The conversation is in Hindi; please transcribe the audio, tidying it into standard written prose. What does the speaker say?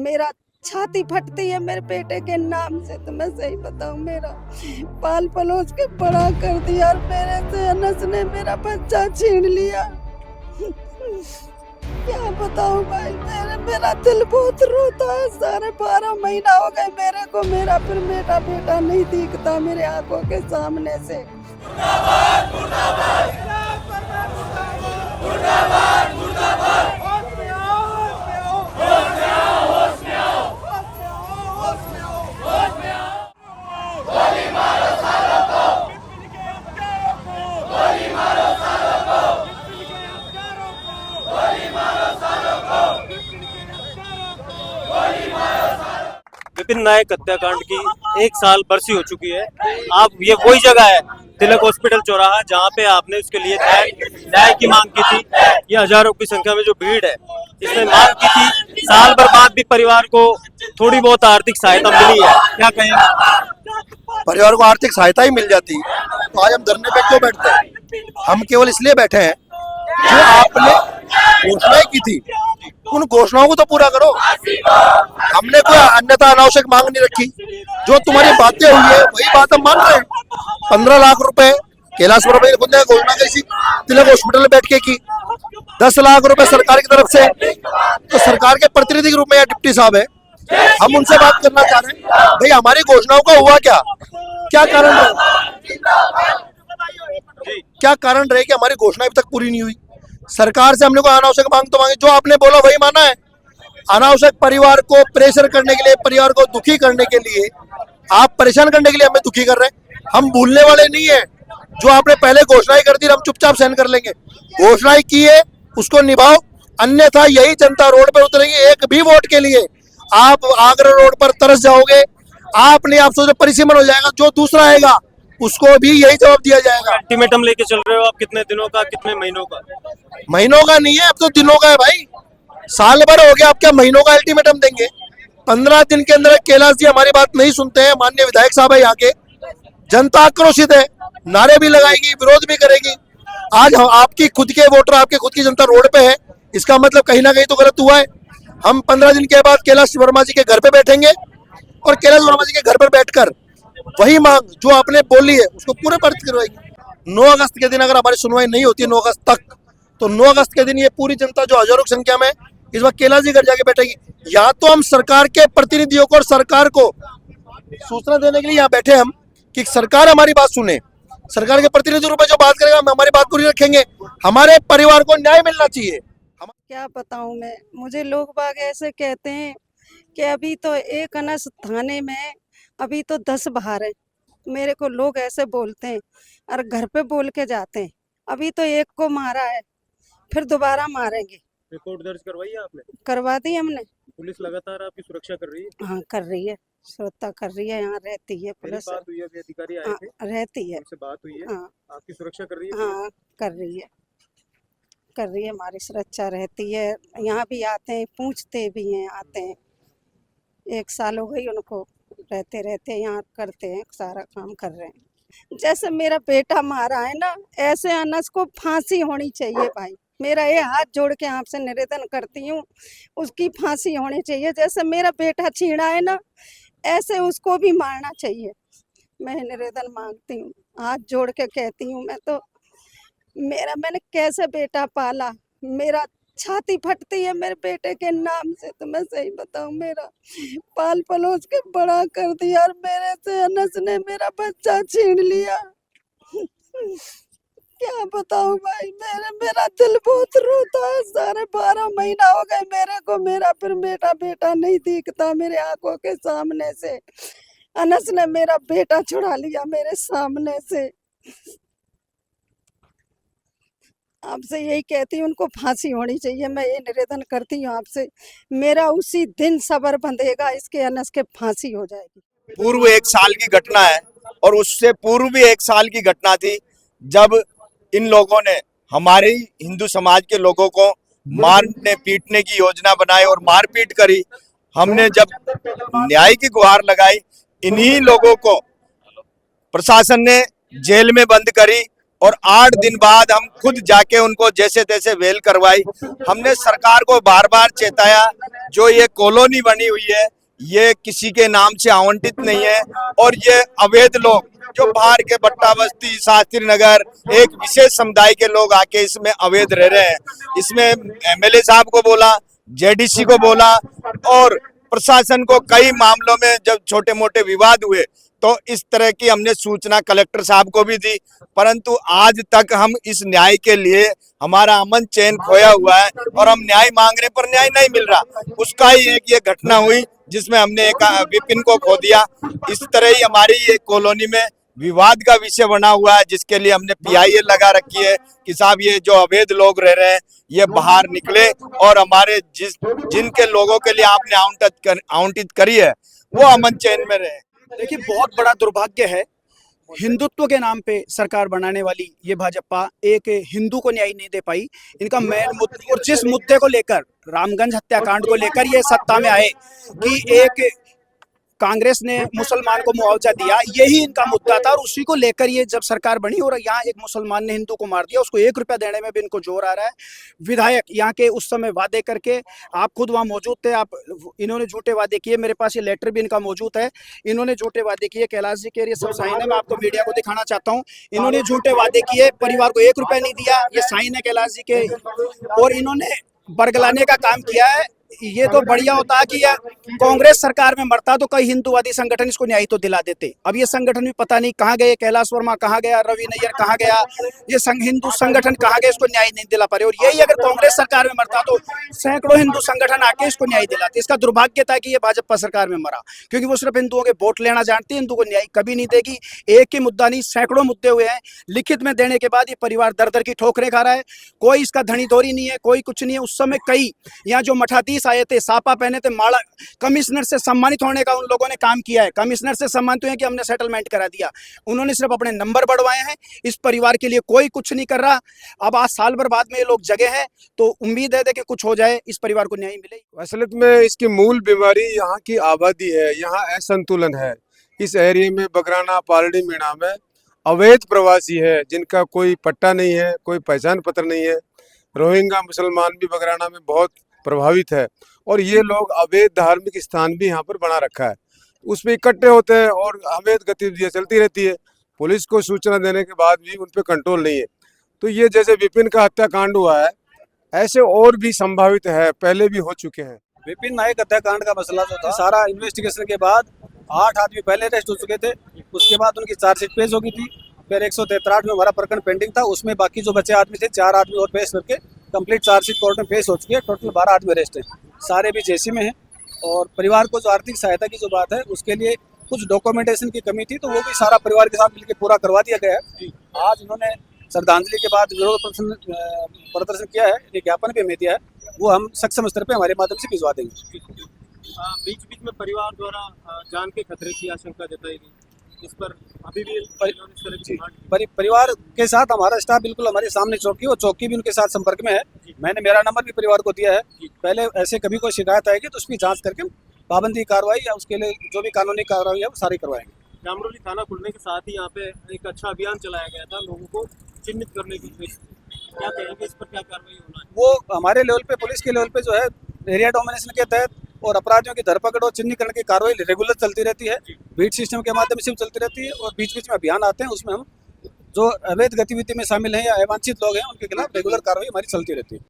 मेरा छाती फटती है मेरे बेटे के नाम से। तो मैं सही बताऊं, मेरा पाल पलोस के बड़ा कर दिया और मेरे से अनस ने मेरा बच्चा छीन लिया। क्या बताऊं भाई, मेरा दिल बहुत रोता है। सारे 12 महीना हो गए मेरे को, मेरा फिर बेटा बेटा नहीं दिखता मेरे आंखों के सामने से। मुर्दाबाद, मुर्दाबाद, मुर्दाबाद, मुर्दाबाद। विपिन नायक हत्याकांड की 1 साल बरसी हो चुकी है। आप ये वही जगह है तिलक हॉस्पिटल चौराहा जहाँ पे आपने उसके लिए न्याय की मांग की थी। ये हजारों की संख्या में जो भीड़ है इसने मांग की थी। साल भर बाद भी परिवार को थोड़ी बहुत आर्थिक सहायता मिली है, क्या कहेंगे? परिवार को आर्थिक सहायता ही मिल जाती तो आज हम धरने पे क्यों बैठते हैं? हम केवल इसलिए बैठे हैं जो आपने घोषणाएं की थी उन घोषणाओं को तो पूरा करो। हमने कोई अन्यथा अनावश्यक मांग नहीं रखी। जो तुम्हारी बातें हुई है वही बात हम मान रहे हैं। 15 लाख रुपए कैलाश वर्मा ने खुद ने घोषणा की तिलक हॉस्पिटल में बैठ के की। 10 लाख रुपए सरकार की तरफ से, तो सरकार के प्रतिनिधि के रूप में डिप्टी साहब है, हम उनसे बात करना चाह रहे हैं भाई हमारी घोषणाओं का हुआ क्या? क्या कारण रहे? क्या कारण रहे कि हमारी घोषणा अभी तक पूरी नहीं हुई? सरकार से हमने कोई अनावश्यक मांग तो मांगे, जो आपने बोला वही माना है। अनावश्यक परिवार को प्रेशर करने के लिए, परिवार को दुखी करने के लिए, आप परेशान करने के लिए हमें दुखी कर रहे हैं। हम भूलने वाले नहीं है। जो आपने पहले घोषणाएं कर दी हम चुपचाप सहन कर लेंगे। घोषणाएं की है उसको निभाओ, अन्यथा यही जनता रोड पर उतरेंगे। एक भी वोट के लिए आप आगरा रोड पर तरस जाओगे। आपने आप सोचो परिसीमन हो जाएगा, जो दूसरा आएगा उसको भी यही जवाब दिया जाएगा। अल्टीमेटम लेके चल रहे हो आप, कितने दिनों का, कितने महीनों का? महीनों का नहीं है, अब तो दिनों का है भाई। साल भर हो गया, आप क्या महीनों का अल्टीमेटम देंगे? 15 दिन के अंदर कैलाश जी हमारी बात नहीं सुनते हैं। माननीय विधायक साहब है यहाँ के, जनता आक्रोशित है, नारे भी लगाएगी, विरोध भी करेगी। आज आपकी खुद के वोटर, आपके खुद की जनता रोड पे है, इसका मतलब कहीं ना कहीं तो गलत हुआ है। हम 15 दिन के बाद कैलाश वर्मा जी के घर पे बैठेंगे और कैलाश वर्मा जी के घर पर बैठकर वही मांग जो आपने बोली है उसको पूरे पर करवाएगी। 9 अगस्त के दिन अगर हमारी सुनवाई नहीं होती 9 अगस्त तक, तो 9 अगस्त के दिन ये पूरी जनता जो हजारों की संख्या में इस वक्त कैलाश जी घर जाके बैठेगी। या तो हम सरकार के प्रतिनिधियों को और सरकार को सूचना देने के लिए यहाँ बैठे हम कि सरकार हमारी बात सुने, सरकार के प्रतिनिधि रूप में जो बात करेगा हम हमारी बात पूरी रखेंगे। हमारे परिवार को न्याय मिलना चाहिए। क्या बताऊं मैं, मुझे लोग बाग ऐसे कहते हैं कि अभी तो एक अनस थाने में, अभी तो 10 बाहर है। मेरे को लोग ऐसे बोलते हैं और घर पे बोल के जाते हैं अभी तो एक को मारा है, फिर दोबारा मारेंगे। रिपोर्ट दर्ज करवाई है आपने? करवा दी हमने। पुलिस लगातार आपकी सुरक्षा कर रही है? हाँ कर रही है, सुरक्षा कर रही है, यहाँ रहती है पुलिस। बात हुई है, अभी अधिकारी आए हाँ, थे, रहती है। उनसे बात हुई है? हाँ, आपकी सुरक्षा कर रही है? हाँ कर रही है, कर रही है, हमारी सुरक्षा रहती है। यहाँ भी आते हैं, पूछते भी हैं, आते हैं। 1 साल हो गई उनको रहते रहते, यहाँ करते हैं, सारा काम कर रहे हैं। जैसे मेरा बेटा मारा है ना, ऐसे अनस को फांसी होनी चाहिए भाई। मेरा ये हाथ जोड़ के आपसे निवेदन करती हूँ, उसकी फांसी होनी चाहिए। जैसे मेरा बेटा छीना है ना, ऐसे उसको भी मारना चाहिए। मैं निवेदन मांगती हूँ, हाथ जोड़ के कहती हूँ। मैं तो मैंने कैसे बेटा पाला, मेरा छाती फटती है मेरे बेटे के नाम से। तो मैं सही बताऊं, मेरा पाल पलोस के बड़ा कर दिया और मेरे से अनस ने मेरा बच्चा छीन लिया। क्या बताऊं भाई, मेरा दिल बहुत रोता है। सारे 12 महीना हो गए मेरे को, मेरा फिर बेटा बेटा नहीं दिखता मेरे आंखों के सामने से। अनस ने मेरा बेटा छुड़ा लिया मेरे सामने से। आपसे यही कहती हूँ, उनको फांसी होनी चाहिए। मैं ये निवेदन करती हूँ आपसे, मेरा उसी दिन सबर बंधेगा, इसके अनस के फांसी हो जाएगी। पूर्व 1 साल की घटना है और उससे पूर्व भी 1 साल की घटना थी जब इन लोगों ने हमारे हिंदू समाज के लोगों को मारने पीटने की योजना बनाई और मारपीट करी। हमने जब न्याय की गुहार लगाई, इन्हीं लोगों को प्रशासन ने जेल में बंद करी और 8 दिन बाद हम खुद जाके उनको जैसे तैसे वेल करवाई। हमने सरकार को बार बार चेताया, जो ये कॉलोनी बनी हुई है ये किसी के नाम से आवंटित नहीं है, और ये अवैध लोग जो बाहर के बट्टा बस्ती, शास्त्री नगर, एक विशेष समुदाय के लोग आके इसमें अवैध रह रहे हैं। इसमें एमएलए साहब को बोला, जेडीसी को बोला, और प्रशासन को कई मामलों में जब छोटे मोटे विवाद हुए तो इस तरह की हमने सूचना कलेक्टर साहब को भी दी, परंतु आज तक हम इस न्याय के लिए, हमारा अमन चैन खोया हुआ है और हम न्याय मांगने पर न्याय नहीं मिल रहा। उसका ही एक ये घटना हुई जिसमें हमने एक विपिन को खो दिया। इस तरह ही हमारी ये कॉलोनी में विवाद का विषय बना हुआ है, जिसके लिए हमने पीआईएल लगा रखी है कि साहब ये जो अवैध लोग रह रहे हैं ये बाहर निकले, और हमारे जिनके लोगों के लिए आपने आवंटित करी है वो अमन चैन में रहे। देखिए, बहुत बड़ा दुर्भाग्य है, हिंदुत्व के नाम पे सरकार बनाने वाली ये भाजपा एक हिंदू को न्याय नहीं दे पाई। इनका मेन मुद्दा, और जिस मुद्दे को लेकर, रामगंज हत्याकांड को लेकर ये सत्ता में आए कि एक कांग्रेस ने मुसलमान को मुआवजा दिया, यही इनका मुद्दा था, और उसी को लेकर ये जब सरकार बनी और यहाँ एक मुसलमान ने हिंदू को मार दिया, उसको 1 रुपया देने में भी इनको जोर आ रहा है। विधायक यहाँ के उस समय वादे करके, आप खुद वहाँ मौजूद थे, इन्होंने झूठे वादे किए, मेरे पास ये लेटर भी इनका मौजूद है। इन्होंने झूठे वादे किए, कैलाश जी के ये सब साइन है, मैं आपको मीडिया को दिखाना चाहता हूँ। इन्होंने झूठे वादे किए, परिवार को 1 रुपया नहीं दिया, ये साइन है कैलाश जी के, और इन्होंने बरगलाने का काम किया है। ये तो बढ़िया होता कि या कांग्रेस सरकार में मरता तो कई हिंदूवादी संगठन इसको न्याय तो दिला देते। अब ये संगठन भी पता नहीं कहाँ गए, कैलाश वर्मा कहाँ गया, रवि नैयर कहाँ गया, ये हिंदू संगठन कहाँ गए, इसको न्याय नहीं दिला पा रहे। और यही अगर कांग्रेस सरकार में मरता तो सैकड़ों हिंदू संगठन आके इसको न्याय दिलाते। इसका दुर्भाग्य था कि ये भाजपा सरकार में मरा, क्योंकि वो सिर्फ हिंदुओं के वोट लेना जानती है, हिंदू को न्याय कभी नहीं देगी। एक ही मुद्दा नहीं, सैकड़ों मुद्दे हुए हैं, लिखित में देने के बाद ये परिवार दर दर की ठोकरें खा रहा है। कोई इसका धनी धोरी नहीं है, कोई कुछ नहीं है। उस समय कई यहाँ जो मठाधीश आए थे, सापा पहने थे, माला, कमिश्नर से सम्मानित होने का उन लोगों ने काम किया है। कमिश्नर से सम्मानित हुए कि हमने सेटलमेंट करा दिया, उन्होंने सिर्फ अपने नंबर बढ़वाए हैं। इस परिवार के लिए कोई कुछ नहीं कर रहा। अब आज साल भर बाद में ये लोग जगे हैं, तो उम्मीद है कि कुछ हो जाए, इस परिवार को न्याय मिले। असलियत में इसकी मूल बीमारी यहाँ की आबादी है, यहाँ असंतुलन है। इस एरिया में बगराना, पालड़ी, मीणा में अवैध प्रवासी है, जिनका कोई पट्टा नहीं है, कोई पहचान पत्र नहीं है। रोहिंग्या मुसलमान भी बगराना में बहुत प्रभावित है, और ये लोग अवैध धार्मिक स्थान भी यहाँ पर बना रखा है, उस पर इकट्ठे होते हैं और अवैध गतिविधियाँ चलती रहती है। पुलिस को सूचना देने के बाद भी उन पर कंट्रोल नहीं है। तो ये जैसे विपिन का हत्याकांड हुआ है, ऐसे और भी संभावित है, पहले भी हो चुके हैं। विपिन नायक हत्याकांड का मसला जो था, सारा इन्वेस्टिगेशन के बाद 8 आदमी पहले अरेस्ट हो चुके थे, उसके बाद उनकी चार्जशीट पेश हो गई थी। फिर 163 में हमारा प्रकरण पेंडिंग था, उसमें बाकी जो बचे आदमी थे 4 आदमी और पेश करके कंप्लीट चार्जशीट कोर्ट में पेश हो चुकी है। टोटल 12 आदमी अरेस्ट हैं, सारे भी जेसी में हैं। और परिवार को जो आर्थिक सहायता की जो बात है, उसके लिए कुछ डॉक्यूमेंटेशन की कमी थी, तो वो भी सारा परिवार के साथ मिलकर पूरा करवा दिया गया है। आज उन्होंने श्रद्धांजलि के बाद विरोध प्रदर्शन किया है, एक ज्ञापन भी हमें दिया है, वो हम सक्षम स्तर पर हमारे माध्यम से भिजवा देंगे। बीच बीच में परिवार द्वारा जान के खतरे की आशंका जताई गई, इस पर अभी भी परिवार के साथ हमारा स्टाफ बिल्कुल हमारे सामने चौकी, और चौकी भी उनके साथ संपर्क में है। मैंने मेरा नंबर भी परिवार को दिया है, पहले ऐसे कभी कोई शिकायत आएगी तो उसकी जांच करके पाबंदी कार्रवाई या उसके लिए जो भी कानूनी कार्रवाई है वो सारी करवाएंगे। जामरोली थाना खुलने के साथ ही यहाँ पे एक अच्छा अभियान चलाया गया था लोगों को चिन्हित करने की, क्या कहेंगे इस पर, क्या कार्रवाई होना है? वो हमारे लेवल पे, पुलिस के लेवल पे जो है, एरिया डोमिनेशन के तहत और अपराधियों की धरपकड़ और चिन्हीकरण की कार्रवाई रेगुलर चलती रहती है, बीट सिस्टम के माध्यम से चलती रहती है। और बीच बीच में अभियान आते हैं, उसमें हम जो अवैध गतिविधि में शामिल हैं या अवांछित लोग हैं उनके खिलाफ रेगुलर कार्रवाई हमारी चलती रहती है।